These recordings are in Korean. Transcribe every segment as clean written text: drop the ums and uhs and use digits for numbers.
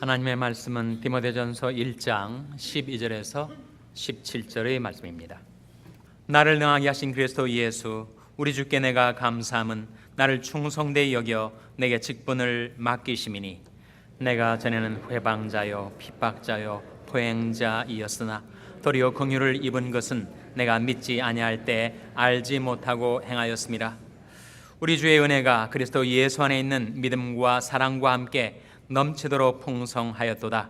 하나님의 말씀은 디모데전서 1장 12절에서 17절의 말씀입니다. 나를 능하게 하신 그리스도 예수 우리 주께 내가 감사함은 나를 충성되이 여겨 내게 직분을 맡기심이니 내가 전에는 회방자요 핍박자요 포행자이었으나 도리어 긍휼을 입은 것은 내가 믿지 아니할 때 알지 못하고 행하였음이라. 우리 주의 은혜가 그리스도 예수 안에 있는 믿음과 사랑과 함께 넘치도록 풍성하였도다.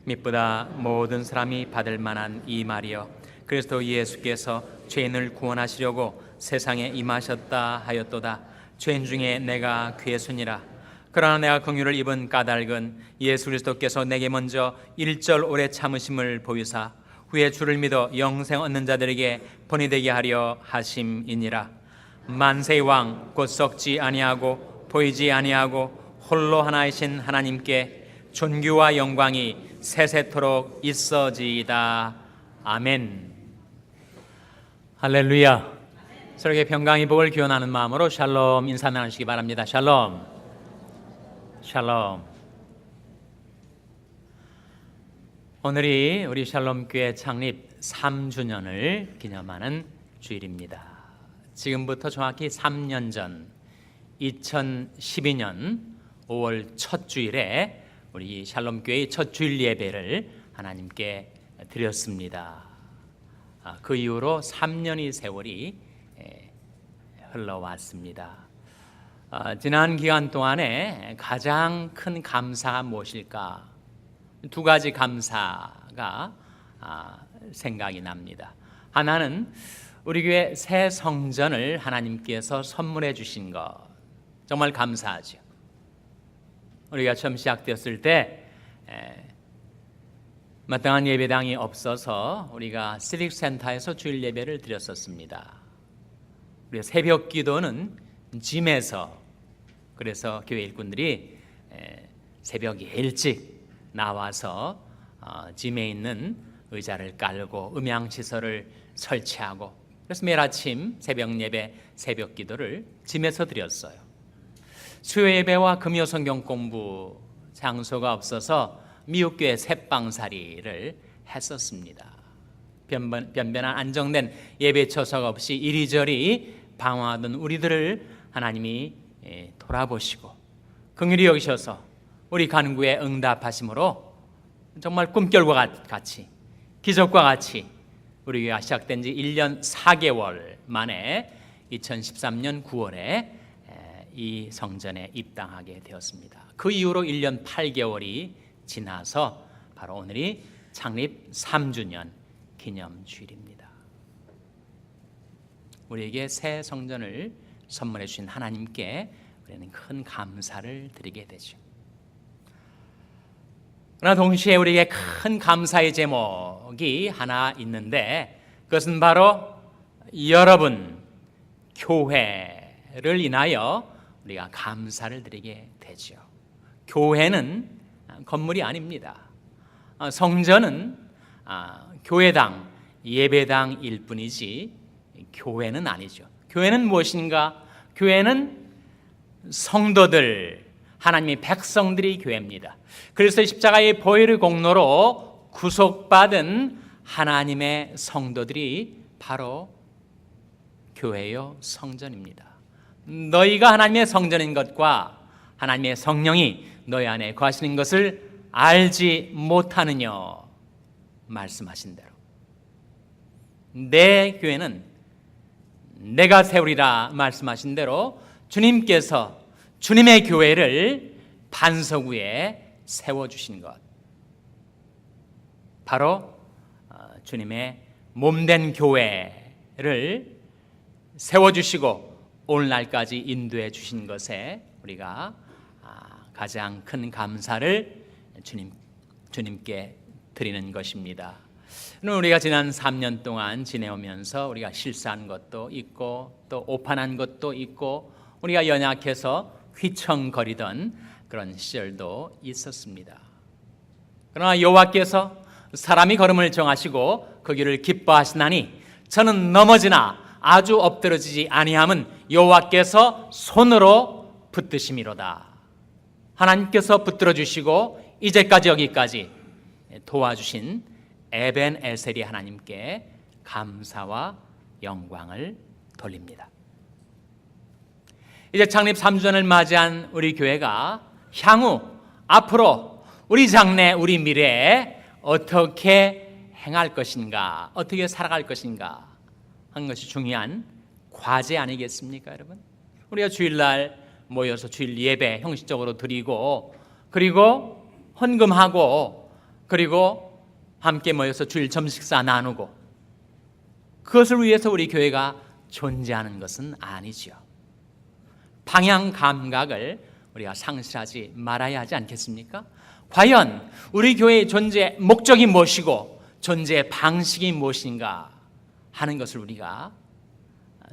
mit보다 모든 사람이 받을 만한 이 말이여 그리스도 예수께서 죄인을 구원하시려고 세상에 임하셨다 하였도다. 죄인 중에 내가 괴순이라. 그러나 내가 긍휼을 입은 까닭은 예수 그리스도께서 내게 먼저 일절 오래 참으심을 보이사 후에 주를 믿어 영생 얻는 자들에게 본이 되게 하려 하심이니라. 만세의 왕 곧 썩지 아니하고 보이지 아니하고 홀로 하나이신 하나님께 존귀와 영광이 세세토록 있어지이다. 아멘. 할렐루야. 서로에게 평강의 복을 기원하는 마음으로 샬롬 인사 나누시기 바랍니다. 샬롬. 샬롬. 오늘이 우리 샬롬교회 창립 3주년을 기념하는 주일입니다. 지금부터 정확히 3년 전 2012년 5월 첫 주일에 우리 샬롬교회의 첫 주일 예배를 하나님께 드렸습니다. 그 이후로 3년의 세월이 흘러왔습니다. 지난 기간 동안에 가장 큰 감사가 무엇일까? 두 가지 감사가 생각이 납니다. 하나는 우리 교회 새 성전을 하나님께서 선물해 주신 것, 정말 감사하죠. 우리가 처음 시작되었을 때 마땅한 예배당이 없어서 우리가 시빅센터에서 주일 예배를 드렸었습니다. 우리가 새벽 기도는 짐에서, 그래서 교회 일꾼들이 새벽 일찍 나와서 짐에 있는 의자를 깔고 음향시설을 설치하고, 그래서 매일 아침 새벽 예배, 새벽 기도를 짐에서 드렸어요. 수요 예배와 금요 성경 공부 장소가 없어서 미국교회 새방살이를 했었습니다. 변변한 안정된 예배 처소가 없이 이리저리 방황하던 우리들을 하나님이 돌아보시고 긍휼히 여기셔서 우리 간구에 응답하심으로 정말 꿈결과 같이, 기적과 같이 우리 교회가 시작된 지 1년 4개월 만에 2013년 9월에 이 성전에 입당하게 되었습니다. 그 이후로 1년 8개월이 지나서 바로 오늘이 창립 3주년 기념주일입니다. 우리에게 새 성전을 선물해 주신 하나님께 우리는 큰 감사를 드리게 되죠. 그러나 동시에 우리에게 큰 감사의 제목이 하나 있는데, 그것은 바로 여러분, 교회를 인하여 우리가 감사를 드리게 되죠. 교회는 건물이 아닙니다. 성전은 교회당, 예배당일 뿐이지 교회는 아니죠. 교회는 무엇인가? 교회는 성도들, 하나님의 백성들이 교회입니다. 그래서 십자가의 보혈의 공로로 구속받은 하나님의 성도들이 바로 교회요 성전입니다. 너희가 하나님의 성전인 것과 하나님의 성령이 너희 안에 거하시는 것을 알지 못하느냐 말씀하신 대로 내 교회는 내가 세우리라 말씀하신 대로 주님께서 주님의 교회를 반석 위에 세워주신 것, 바로 주님의 몸된 교회를 세워주시고 오늘날까지 인도해 주신 것에 우리가 가장 큰 감사를 주님께 드리는 것입니다. 우리가 지난 3년 동안 지내오면서 우리가 실수한 것도 있고 또 오판한 것도 있고 우리가 연약해서 휘청거리던 그런 시절도 있었습니다. 그러나 여호와께서 사람이 걸음을 정하시고 그 길을 기뻐하시나니 저는 넘어지나 아주 엎드러지지 아니함은 여호와께서 손으로 붙드심이로다. 하나님께서 붙들어 주시고 이제까지 여기까지 도와주신 에벤에셀이 하나님께 감사와 영광을 돌립니다. 이제 창립 3주년을 맞이한 우리 교회가 향후 앞으로 우리 장래 우리 미래에 어떻게 행할 것인가, 어떻게 살아갈 것인가 하는 것이 중요한 과제 아니겠습니까, 여러분? 우리가 주일날 모여서 주일 예배 형식적으로 드리고, 그리고 헌금하고, 그리고 함께 모여서 주일 점식사 나누고, 그것을 위해서 우리 교회가 존재하는 것은 아니죠. 방향 감각을 우리가 상실하지 말아야 하지 않겠습니까? 과연 우리 교회의 존재 목적이 무엇이고 존재 방식이 무엇인가 하는 것을 우리가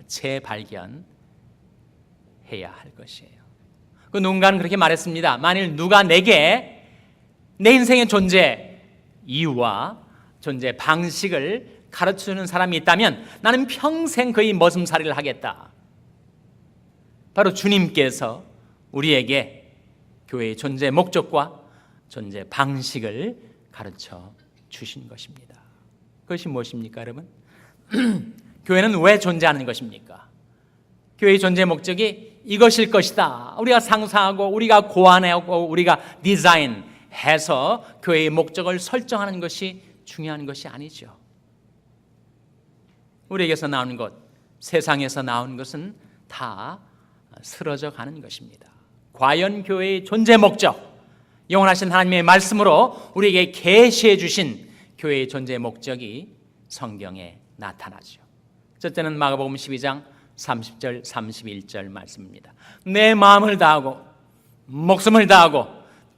재발견해야 할 것이에요. 그 누군가는 그렇게 말했습니다. 만일 누가 내게 내 인생의 존재 이유와 존재 방식을 가르쳐주는 사람이 있다면 나는 평생 그의 머슴살이를 하겠다. 바로 주님께서 우리에게 교회의 존재 목적과 존재 방식을 가르쳐 주신 것입니다. 그것이 무엇입니까, 여러분? 교회는 왜 존재하는 것입니까? 교회의 존재 목적이 이것일 것이다. 우리가 상상하고 우리가 고안하고 우리가 디자인해서 교회의 목적을 설정하는 것이 중요한 것이 아니죠. 우리에게서 나오는 것, 세상에서 나오는 것은 다 쓰러져 가는 것입니다. 과연 교회의 존재 목적, 영원하신 하나님의 말씀으로 우리에게 계시해 주신 교회의 존재 목적이 성경에 나타나죠. 첫째는 마가복음 12장 30절 31절 말씀입니다. 내 마음을 다하고 목숨을 다하고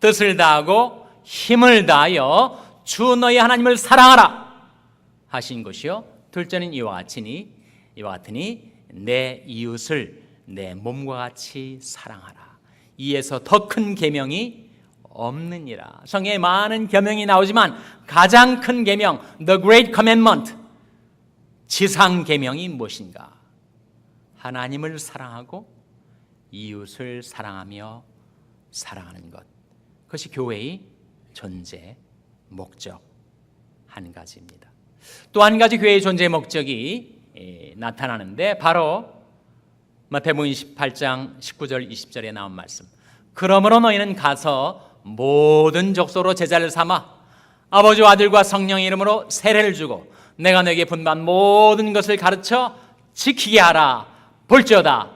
뜻을 다하고 힘을 다하여 주 너희 하나님을 사랑하라 하신 것이요. 둘째는 이와 같으니 내 이웃을 내 몸과 같이 사랑하라. 이에서 더 큰 계명이 없느니라. 성경에 많은 계명이 나오지만 가장 큰 계명, The Great Commandment, 지상 계명이 무엇인가? 하나님을 사랑하고 이웃을 사랑하며 사랑하는 것. 그것이 교회의 존재 목적 한 가지입니다. 또 한 가지 교회의 존재 목적이 나타나는데 바로 마태복음 28장 19절 20절에 나온 말씀. 그러므로 너희는 가서 모든 족속으로 제자를 삼아 아버지와 아들과 성령의 이름으로 세례를 주고 내가 너에게 분부한 모든 것을 가르쳐 지키게 하라. 볼지어다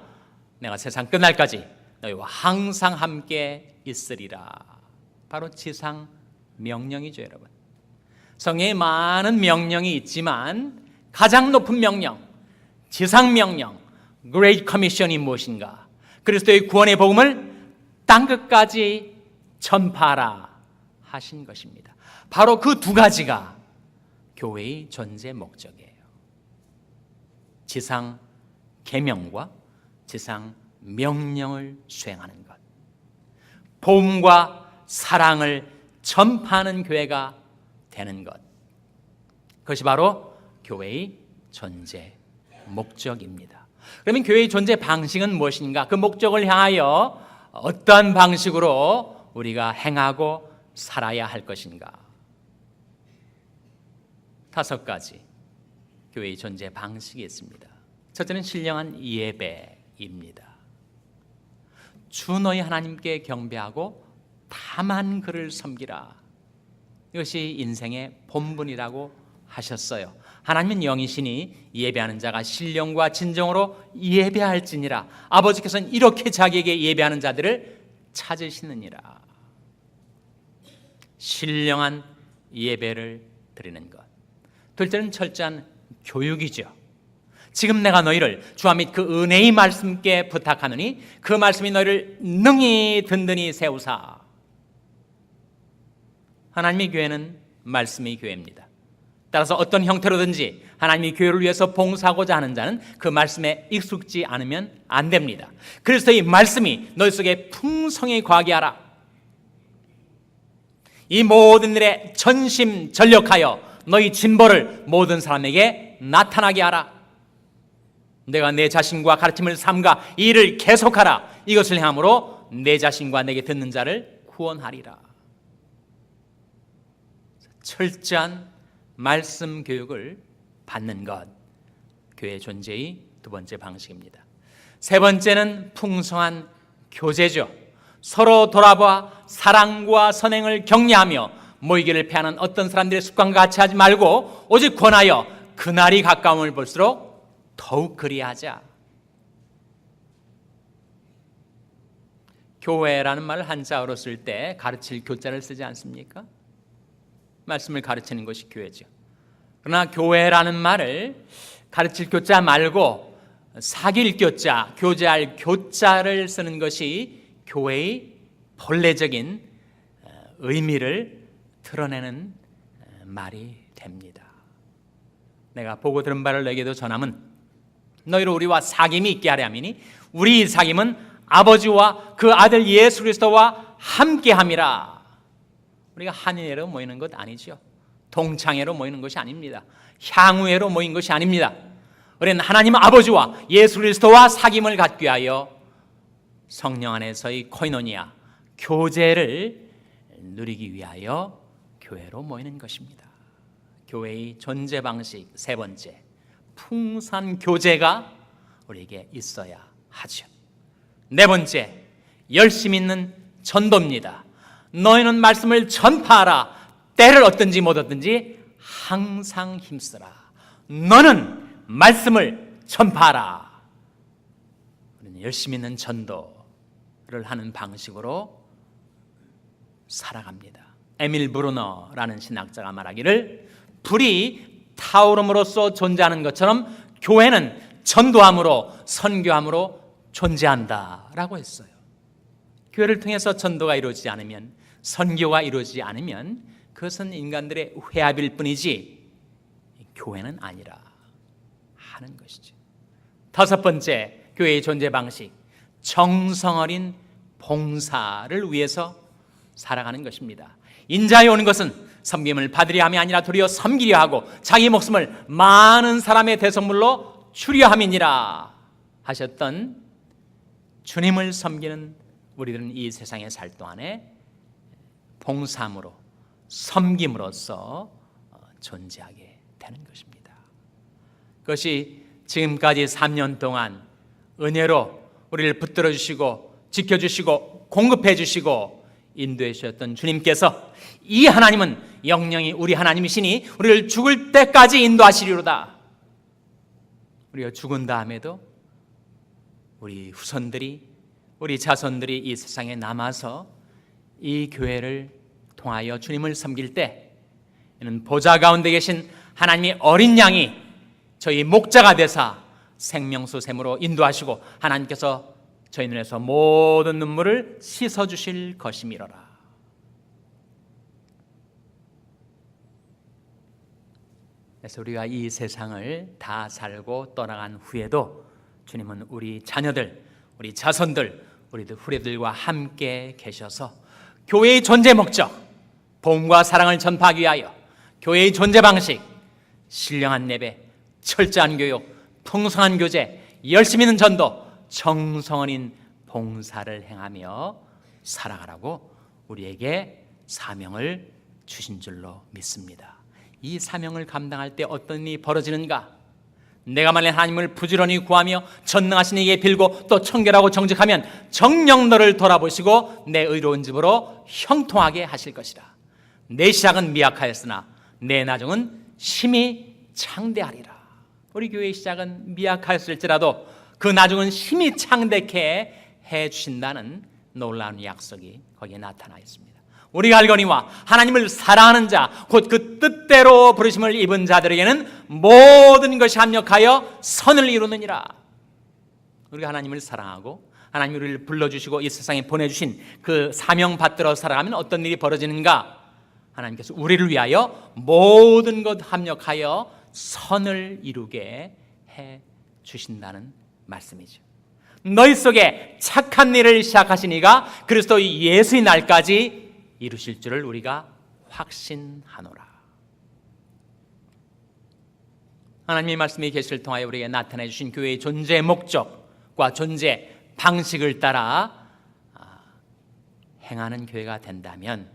내가 세상 끝날까지 너희와 항상 함께 있으리라. 바로 지상 명령이죠, 여러분. 성경에 많은 명령이 있지만 가장 높은 명령, 지상 명령, Great Commission이 무엇인가? 그리스도의 구원의 복음을 땅끝까지 전파하라 하신 것입니다. 바로 그 두 가지가 교회의 존재 목적이에요. 지상 계명과 지상 명령을 수행하는 것, 복음과 사랑을 전파하는 교회가 되는 것, 그것이 바로 교회의 존재 목적입니다. 그러면 교회의 존재 방식은 무엇인가? 그 목적을 향하여 어떠한 방식으로 우리가 행하고 살아야 할 것인가? 5가지 교회의 존재 방식이 있습니다. 첫째는 신령한 예배입니다. 주 너희 하나님께 경배하고 다만 그를 섬기라. 이것이 인생의 본분이라고 하셨어요. 하나님은 영이시니 예배하는 자가 신령과 진정으로 예배할지니라. 아버지께서는 이렇게 자기에게 예배하는 자들을 찾으시느니라. 신령한 예배를 드리는 것. 둘째는 철저한 교육이죠. 지금 내가 너희를 주와 및 그 은혜의 말씀께 부탁하노니 그 말씀이 너희를 능히 든든히 세우사. 하나님의 교회는 말씀의 교회입니다. 따라서 어떤 형태로든지 하나님의 교회를 위해서 봉사하고자 하는 자는 그 말씀에 익숙지 않으면 안 됩니다. 그리스도의 말씀이 너희 속에 풍성히 거하게 하라. 이 모든 일에 전심전력하여 너희 진보를 모든 사람에게 나타나게 하라. 내가 내 자신과 가르침을 삼가 이 일을 계속하라. 이것을 행함으로 내 자신과 내게 듣는 자를 구원하리라. 철저한 말씀 교육을 받는 것, 교회 존재의 두 번째 방식입니다. 세 번째는 풍성한 교제죠. 서로 돌아봐 사랑과 선행을 격려하며 모이기를 패하는 어떤 사람들의 습관과 같이 하지 말고 오직 권하여 그날이 가까움을 볼수록 더욱 그리하자. 교회라는 말을 한자어로 쓸 때 가르칠 교자를 쓰지 않습니까? 말씀을 가르치는 것이 교회죠. 그러나 교회라는 말을 가르칠 교자 말고 사귈 교자, 교제할 교자를 쓰는 것이 교회의 본래적인 의미를 드러내는 말이 됩니다. 내가 보고 들은 바를 너에게도 전함은 너희로 우리와 사귐이 있게 하려 함이니 우리 사귐은 아버지와 그 아들 예수 그리스도와 함께함이라. 우리가 한인회로 모이는 것 아니죠. 동창회로 모이는 것이 아닙니다. 향후회로 모인 것이 아닙니다. 우리는 하나님 아버지와 예수 그리스도와 사귐을 갖기 위하여 성령 안에서의 코이노니아, 교제를 누리기 위하여 교회로 모이는 것입니다. 교회의 존재 방식 세 번째, 풍성한 교제가 우리에게 있어야 하죠. 네 번째, 열심 있는 전도입니다. 너희는 말씀을 전파하라. 때를 얻든지 못 얻든지 항상 힘쓰라. 너는 말씀을 전파하라. 우리는 열심 있는 전도를 하는 방식으로 살아갑니다. 에밀 브루너라는 신학자가 말하기를 불이 타오름으로써 존재하는 것처럼 교회는 전도함으로 선교함으로 존재한다라고 했어요. 교회를 통해서 전도가 이루어지지 않으면, 선교가 이루어지지 않으면 그것은 인간들의 회합일 뿐이지 교회는 아니라 하는 것이죠. 다섯 번째, 교회의 존재 방식, 정성 어린 봉사를 위해서 살아가는 것입니다. 인자에 오는 것은 섬김을 받으려 함이 아니라 도리어 섬기려 하고 자기 목숨을 많은 사람의 대성물로 주려 함이니라 하셨던 주님을 섬기는 우리들은 이 세상에 살 동안에 봉사함으로 섬김으로써 존재하게 되는 것입니다. 그것이 지금까지 3년 동안 은혜로 우리를 붙들어 주시고 지켜주시고 공급해 주시고 인도해 주셨던 주님께서 이 하나님은 영영이 우리 하나님이시니 우리를 죽을 때까지 인도하시리로다. 우리가 죽은 다음에도 우리 후손들이, 우리 자손들이 이 세상에 남아서 이 교회를 통하여 주님을 섬길 때 이는 보좌 가운데 계신 하나님의 어린 양이 저희 목자가 되사 생명수 샘으로 인도하시고 하나님께서 저희 눈에서 모든 눈물을 씻어주실 것이미로라. 그래서 우리가 이 세상을 다 살고 떠나간 후에도 주님은 우리 자녀들, 우리 자손들, 우리들 후레들과 함께 계셔서 교회의 존재 목적, 복음과 사랑을 전파하기 위하여 교회의 존재 방식, 신령한 예배, 철저한 교육, 풍성한 교제, 열심 있는 전도, 정성 어린 봉사를 행하며 살아가라고 우리에게 사명을 주신 줄로 믿습니다. 이 사명을 감당할 때 어떤 일이 벌어지는가? 내가 만일 하나님을 부지런히 구하며 전능하신 이에게 빌고 또 청결하고 정직하면 정녕 너를 돌아보시고 내 의로운 집으로 형통하게 하실 것이라. 내 시작은 미약하였으나 내 나중은 심히 창대하리라. 우리 교회의 시작은 미약하였을지라도 그 나중은 심히 창대케 해주신다는 놀라운 약속이 거기에 나타나 있습니다. 우리가 알거니와 하나님을 사랑하는 자, 곧 그 뜻대로 부르심을 입은 자들에게는 모든 것이 합력하여 선을 이루느니라. 우리가 하나님을 사랑하고 하나님이 우리를 불러주시고 이 세상에 보내주신 그 사명 받들어 살아가면 어떤 일이 벌어지는가? 하나님께서 우리를 위하여 모든 것 합력하여 선을 이루게 해 주신다는 말씀이죠. 너희 속에 착한 일을 시작하신 이가 그리스도 예수의 날까지 이루실 줄을 우리가 확신하노라. 하나님의 말씀이 계시를 통하여 우리에게 나타내 주신 교회의 존재 목적과 존재 방식을 따라 행하는 교회가 된다면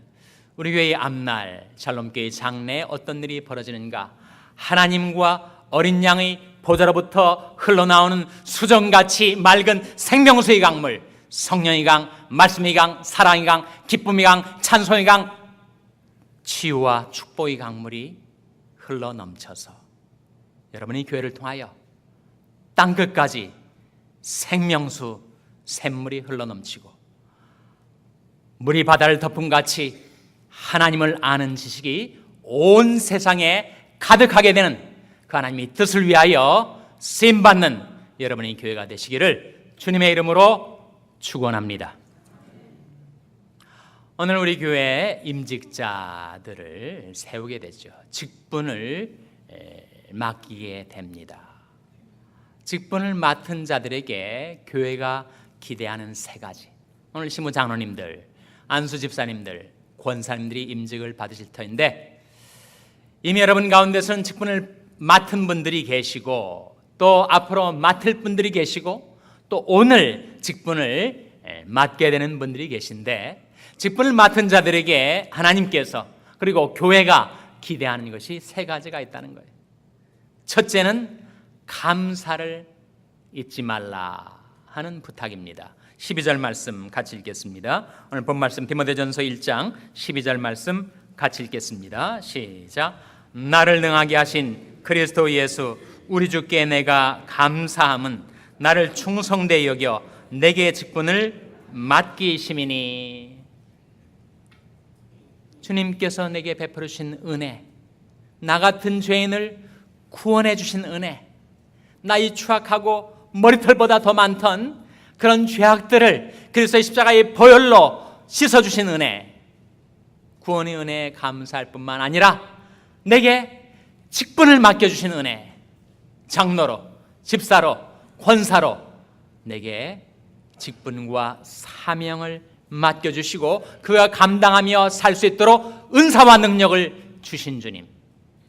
우리 교회의 앞날 샬롬교회 장래에 어떤 일이 벌어지는가? 하나님과 어린 양의 보좌로부터 흘러나오는 수정같이 맑은 생명수의 강물, 성령의 강, 말씀의 강, 사랑의 강, 기쁨의 강, 찬송의 강, 치유와 축복의 강물이 흘러넘쳐서 여러분이 교회를 통하여 땅끝까지 생명수 샘물이 흘러넘치고 물이 바다를 덮은 같이 하나님을 아는 지식이 온 세상에 가득하게 되는 그 하나님의 뜻을 위하여 쓰임받는 여러분의 교회가 되시기를 주님의 이름으로 축원합니다. 오늘 우리 교회 임직자들을 세우게 되죠. 직분을 맡기게 됩니다. 직분을 맡은 자들에게 교회가 기대하는 세 가지. 오늘 신부 장로님들, 안수 집사님들, 권사님들이 임직을 받으실 터인데 이미 여러분 가운데서는 직분을 맡은 분들이 계시고 또 앞으로 맡을 분들이 계시고 또 오늘 직분을 맡게 되는 분들이 계신데 직분을 맡은 자들에게 하나님께서 그리고 교회가 기대하는 것이 세 가지가 있다는 거예요. 첫째는 감사를 잊지 말라 하는 부탁입니다. 12절 말씀 같이 읽겠습니다. 오늘 본 말씀 디모데전서 1장 12절 말씀 같이 읽겠습니다. 시작. 나를 능하게 하신 그리스도 예수 우리 주께 내가 감사함은 나를 충성되이 여겨 내게 직분을 맡기심이니. 주님께서 내게 베풀어 주신 은혜, 나 같은 죄인을 구원해 주신 은혜, 나이 추악하고 머리털보다 더 많던 그런 죄악들을 그리스도의 십자가의 보혈로 씻어주신 은혜, 구원의 은혜에 감사할 뿐만 아니라 내게 직분을 맡겨주신 은혜, 장로로, 집사로, 권사로 내게 직분과 사명을 맡겨주시고 그가 감당하며 살 수 있도록 은사와 능력을 주신 주님.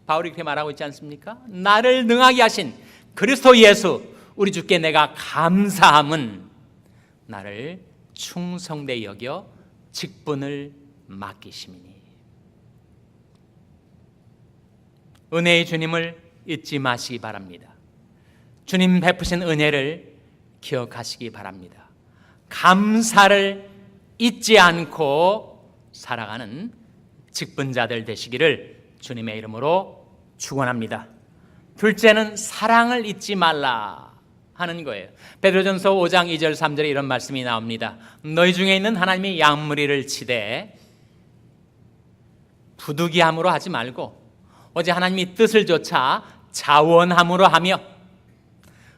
바울이 그렇게 말하고 있지 않습니까? 나를 능하게 하신 그리스도 예수 우리 주께 내가 감사함은 나를 충성되이 여겨 직분을 맡기심이니. 은혜의 주님을 잊지 마시기 바랍니다. 주님 베푸신 은혜를 기억하시기 바랍니다. 감사를 잊지 않고 살아가는 직분자들 되시기를 주님의 이름으로 축원합니다. 둘째는 사랑을 잊지 말라 하는 거예요. 베드로전서 5장 2절 3절에 이런 말씀이 나옵니다. 너희 중에 있는 하나님의 양무리를 치되 부득이함으로 하지 말고 오직 하나님의 뜻을 조차 자원함으로 하며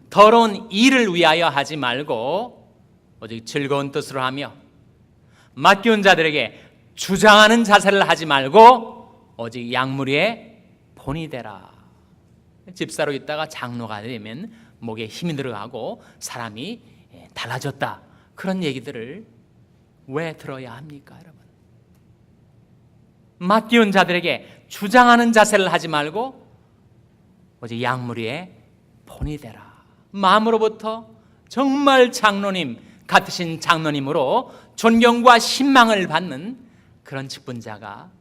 더러운 일을 위하여 하지 말고 오직 즐거운 뜻으로 하며 맡겨온 자들에게 주장하는 자세를 하지 말고 오직 양무리에 본이 되라. 집사로 있다가 장로가 되면 목에 힘이 들어가고 사람이 달라졌다. 그런 얘기들을 왜 들어야 합니까, 여러분? 맡겨온 자들에게 주장하는 자세를 하지 말고 오직 양무리에 본이 되라. 마음으로부터 정말 장로님 같으신 장로님으로 존경과 신망을 받는 그런 직분자가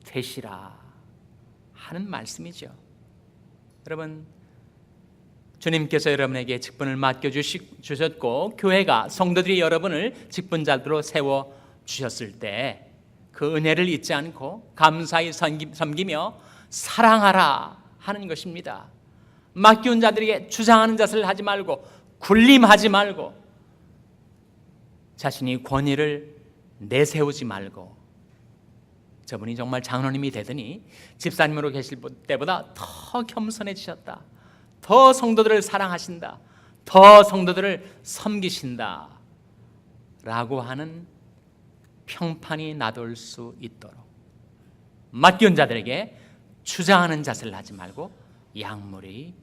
되시라 하는 말씀이죠. 여러분, 주님께서 여러분에게 직분을 맡겨주셨고 교회가 성도들이 여러분을 직분자들로 세워주셨을 때 그 은혜를 잊지 않고 감사히 섬기며 사랑하라 하는 것입니다. 맡겨온 자들에게 주장하는 자세를 하지 말고 군림하지 말고 자신이 권위를 내세우지 말고 저분이 정말 장로님이 되더니 집사님으로 계실 때보다 더 겸손해지셨다. 더 성도들을 사랑하신다. 더 성도들을 섬기신다. 라고 하는 평판이 나돌 수 있도록 맡겨온 자들에게 주장하는 자세를 하지 말고 양물의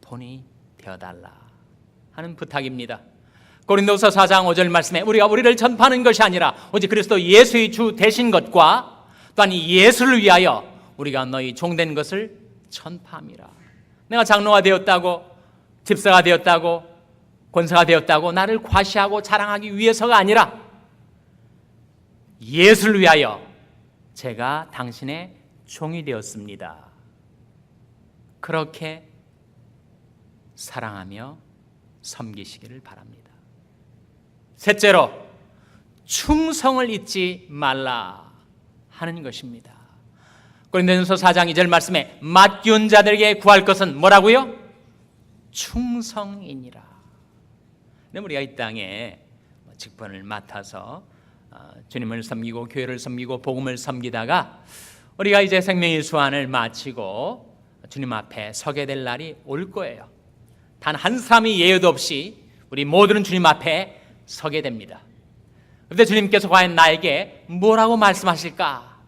본이 되어달라 하는 부탁입니다. 고린도서 4장 5절 말씀에 우리가 우리를 전파하는 것이 아니라 오직 그리스도 예수의 주 되신 것과 또한 이 예수를 위하여 우리가 너희 종된 것을 전파함이라. 내가 장로가 되었다고 집사가 되었다고 권사가 되었다고 나를 과시하고 자랑하기 위해서가 아니라 예수를 위하여 제가 당신의 종이 되었습니다. 그렇게 사랑하며 섬기시기를 바랍니다. 셋째로, 충성을 잊지 말라 하는 것입니다. 고린도전서 4장 2절 말씀에 맡기운 자들에게 구할 것은 뭐라고요? 충성이니라. 우리가 이 땅에 직분을 맡아서 주님을 섬기고 교회를 섬기고 복음을 섬기다가 우리가 이제 생명의 수완을 마치고 주님 앞에 서게 될 날이 올 거예요. 단 한 사람이 예외도 없이 우리 모두는 주님 앞에 서게 됩니다. 그런데 주님께서 과연 나에게 뭐라고 말씀하실까?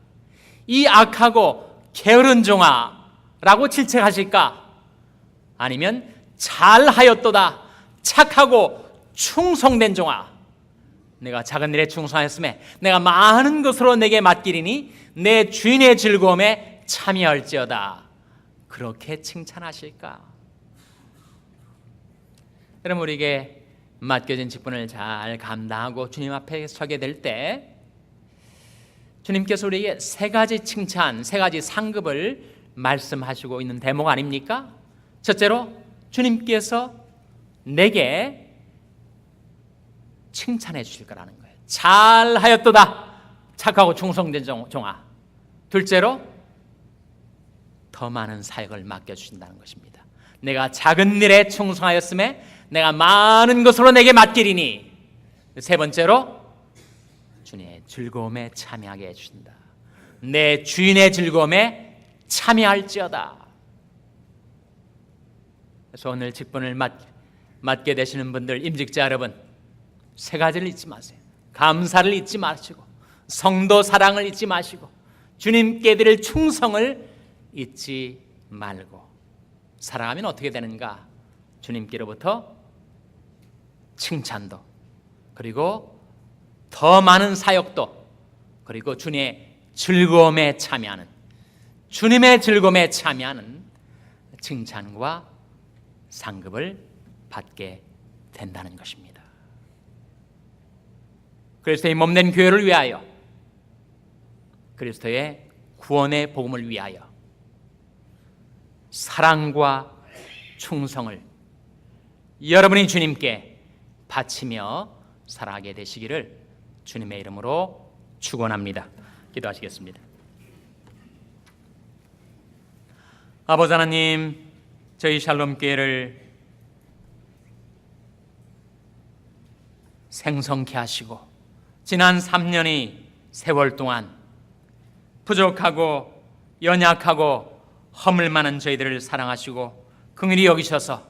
이 악하고 게으른 종아 라고 질책하실까? 아니면 잘하였도다, 착하고 충성된 종아, 내가 작은 일에 충성하였음에 내가 많은 것으로 내게 맡기리니 내 주인의 즐거움에 참여할지어다, 그렇게 칭찬하실까? 여러분, 우리에게 맡겨진 직분을 잘 감당하고 주님 앞에 서게 될 때 주님께서 우리에게 세 가지 칭찬, 세 가지 상급을 말씀하시고 있는 대목 아닙니까? 첫째로, 주님께서 내게 칭찬해 주실 거라는 거예요. 잘하였도다, 착하고 충성된 종아. 둘째로, 더 많은 사역을 맡겨주신다는 것입니다. 내가 작은 일에 충성하였음에 내가 많은 것으로 내게 맡기리니. 세 번째로, 주님의 즐거움에 참여하게 해주신다. 내 주인의 즐거움에 참여할지어다. 그래서 오늘 직분을 맡게 되시는 분들, 임직자 여러분, 세 가지를 잊지 마세요. 감사를 잊지 마시고, 성도 사랑을 잊지 마시고, 주님께 드릴 충성을 잊지 말고 살아가면 어떻게 되는가? 주님께로부터 칭찬도, 그리고 더 많은 사역도, 그리고 주님의 즐거움에 참여하는, 주님의 즐거움에 참여하는 칭찬과 상급을 받게 된다는 것입니다. 그리스도의 몸된 교회를 위하여, 그리스도의 구원의 복음을 위하여 사랑과 충성을 여러분이 주님께 바치며 살아가게 되시기를 주님의 이름으로 축원합니다. 기도하시겠습니다. 아버지 하나님, 저희 샬롬교회를 생성케 하시고 지난 3년의 세월 동안 부족하고 연약하고 허물 많은 저희들을 사랑하시고 긍휼히 여기셔서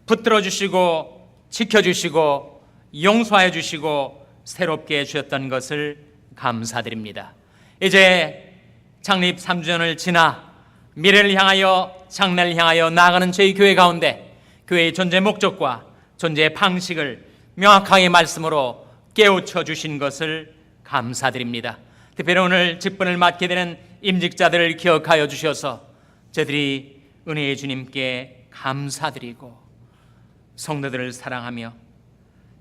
붙들어 주시고 지켜주시고 용서해 주시고 새롭게 해주셨던 것을 감사드립니다. 이제 창립 3주년을 지나 미래를 향하여, 장래를 향하여 나아가는 저희 교회 가운데 교회의 존재 목적과 존재의 방식을 명확하게 말씀으로 깨우쳐 주신 것을 감사드립니다. 특별히 오늘 직분을 맡게 되는 임직자들을 기억하여 주셔서 저희들이 은혜의 주님께 감사드리고 성도들을 사랑하며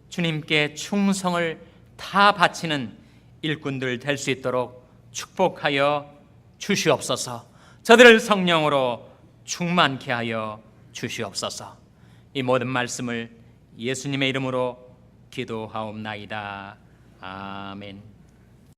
주님께 충성을 다 바치는 일꾼들 될 수 있도록 축복하여 주시옵소서. 저들을 성령으로 충만케 하여 주시옵소서. 이 모든 말씀을 예수님의 이름으로 기도하옵나이다. 아멘.